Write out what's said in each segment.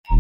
Guys,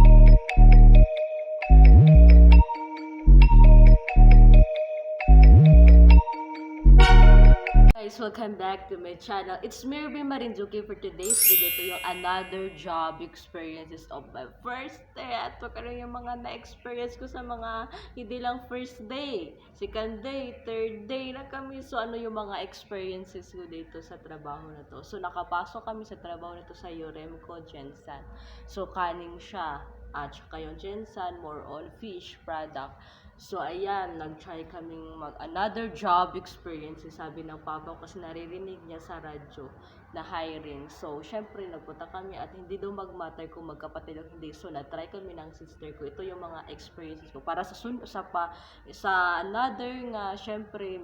welcome back to my channel. It's Mirby Marinzuki for today's video. Ito yung another job experiences of my first day. At ito yung mga na-experience ko sa mga hindi lang first day, second day, third day na kami. So ano yung mga experiences ko dito sa trabaho na to. So nakapasok kami sa trabaho na to sa Yoremco Gensan. So kaning siya. At saka yung Gensan, more on fish product. So, ayan, nag-try kaming another job experience, sabi ng papa ko kasi naririnig niya sa radyo na hiring. So, syempre, nagpunta kami at hindi daw mag-matter kung magkapatid o hindi. So, na-try kami ng sister ko. Ito yung mga experiences ko. Para sa another nga, syempre,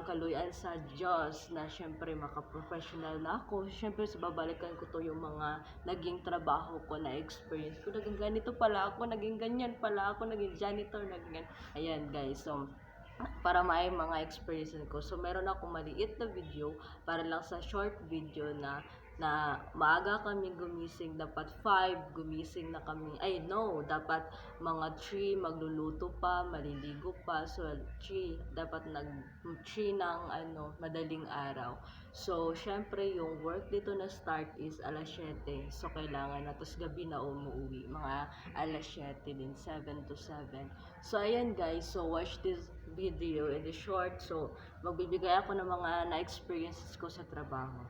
kaluyan sa Diyos na syempre maka-professional na ako. Syempre sa babalikan ko to yung mga naging trabaho ko na experience ko. Naging ganito pala ako, naging ganyan pala ako, naging janitor, naging ayan guys. So para may mga experience ko. So meron akong maliit na video para lang sa short video na maaga kami gumising, dapat 5 gumising na kami, dapat mga 3 magluluto pa, maliligo pa, so 3 dapat 3 ng madaling araw. So syempre yung work dito na start is alas 7, so kailangan na, tapos gabi na umuwi, mga alas 7 din, 7 to 7. So ayan guys, so watch this video in the short. So magbibigay ako ng mga na-experiences ko sa trabaho.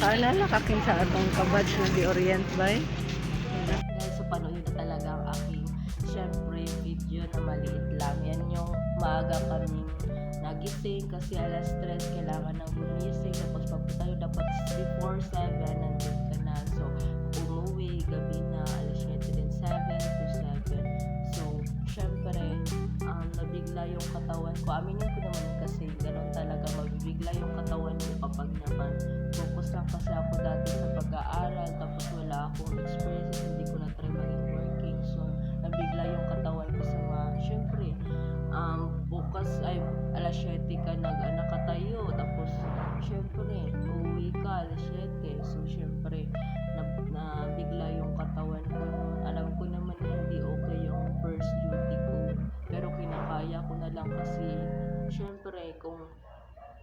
Alala kakin sa atong kabatch na di Orient bay. Guys, so panood na talaga ang aking syempre video na maliit lang. Yan yung maaga kaming nagising kasi alas 3 kailangan nang gumising. Tapos pagpunta tayo dapat before 7 nandun ka na. So umuwi gabi na alas 7 din, 7 to 7. So syempre nabigla yung katawan ko. Aminin ko naman kasi ganun talaga, mabibigla yung katawan ko kapag naman focus lang kasi ako dati sa pag-aaral, tapos wala akong experience, hindi ko na-try maging working. So nabigla yung katawan ko sa mga, syempre bukas ay alas 7 ka nakatayo, tapos syempre uuwi ka alas 7. So syempre nabigla yung katawan ko. Alam ko naman na hindi okay yung first duty ko, pero kinakaya ko na lang kasi syempre kung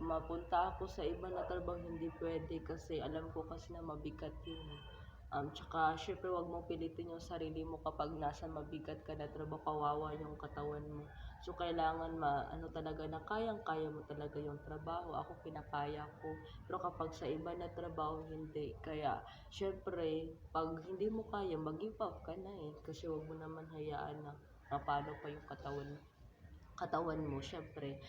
mapunta ako sa iba na trabaho, hindi pwede kasi alam ko kasi na mabigat yun. Tsaka syempre wag mong pilitin yung sarili mo kapag nasa mabigat ka na trabaho, kawawa yung katawan mo. So kailangan ano talaga na kayang-kaya mo talaga yung trabaho. Ako kinakaya ko. Pero kapag sa iba na trabaho, hindi. Kaya syempre, pag hindi mo kaya, mag-give up ka na eh. Kasi wag mo naman hayaan na paano pa yung katawan mo, syempre.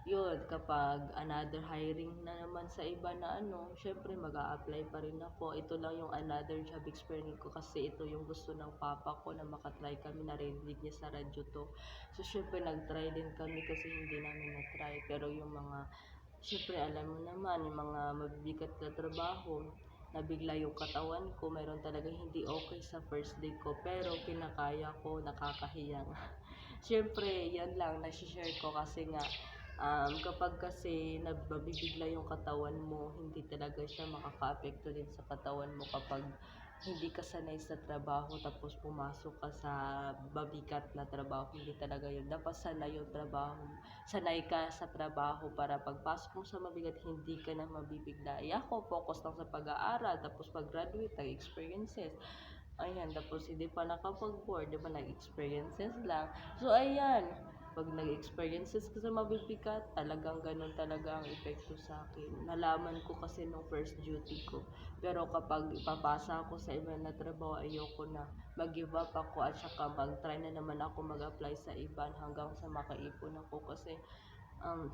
Yun, kapag another hiring na naman sa iba na ano, syempre mag-a-apply pa rin ako. Ito lang yung another job experience ko kasi ito yung gusto ng papa ko na makatry kami, narinig niya sa radyo to. So, syempre nag-try din kami kasi hindi namin na-try. Pero yung mga, syempre alam mo naman, yung mga mabibigat na trabaho, nabigla yung katawan ko, mayroon talaga hindi okay sa first day ko, pero kinakaya ko, nakakahiya nga. Siyempre, yan lang, nasi-share ko kasi nga, kapag kasi nabibigla yung katawan mo, hindi talaga siya makaka-apekto din sa katawan mo kapag hindi ka sanay sa trabaho tapos pumasok ka sa babigat na trabaho, hindi talaga yun. Dapat sanay yung trabaho, sanay ka sa trabaho para pagpasok mo sa mabigat, hindi ka na mabibigla. Ako, focus lang sa pag-aaral, tapos pag-graduate, nag-experiences. Ayan, tapos hindi pa nakapag-board, di ba, nag-experiences lang. So, ayan, pag nag-experiences ka sa mabibigat, talagang ganun talaga ang epekto sa akin. Nalaman ko kasi nung first duty ko. Pero kapag ipapasa ako sa iba na trabaho, ayoko na. Mag-give up ako at saka mag-try na naman ako mag-apply sa iba hanggang sa makaipon ako kasi um,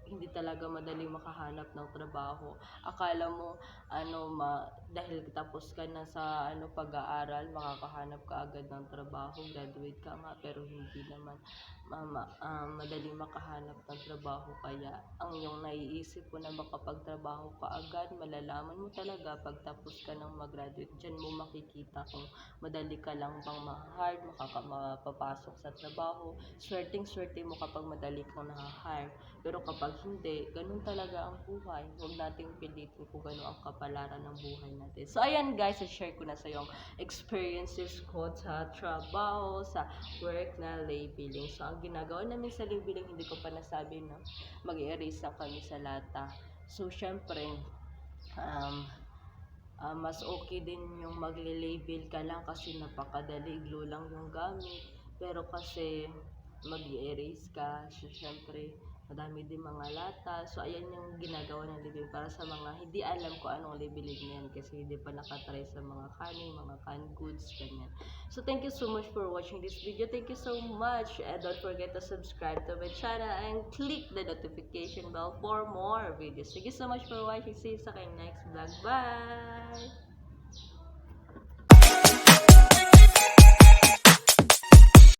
hindi talaga madaling makahanap ng trabaho. Akala mo dahil tapos ka na sa pag-aaral, makakahanap ka agad ng trabaho, graduate ka nga, pero hindi naman madaling makahanap ng trabaho. Kaya ang yung naiisip ko na makapagtrabaho ka agad, malalaman mo talaga pag tapos ka ng mag-graduate. Diyan mo makikita kung madali ka lang bang ma-hire, mapapasok sa trabaho. Swerteng-swerte mo kapag madali kang na-hire. Pero kapag hindi, ganun talaga ang buhay. Huwag nating pilitin kung gano'n ang kapalaran ng buhay natin. So, ayan guys, share ko na sa yung experiences ko sa trabaho, sa work na labeling. So, ang ginagawa namin sa labeling, hindi ko pa nasabi na mag-erase na kami sa lata. So, syempre, mas okay din yung magle-label ka lang kasi napakadali, glue lang yung gamit. Pero kasi mag-erase ka, so syempre madami din mga lata. So ayan yung ginagawa ng label para sa mga hindi alam ko anong labeling na yan kasi hindi pa nakatry sa mga kanin, mga canned goods, ganyan. So thank you so much for watching this video. Thank you so much, and don't forget to subscribe to my channel and click the notification bell for more videos. Thank you so much for watching. See you sa next vlog. Bye!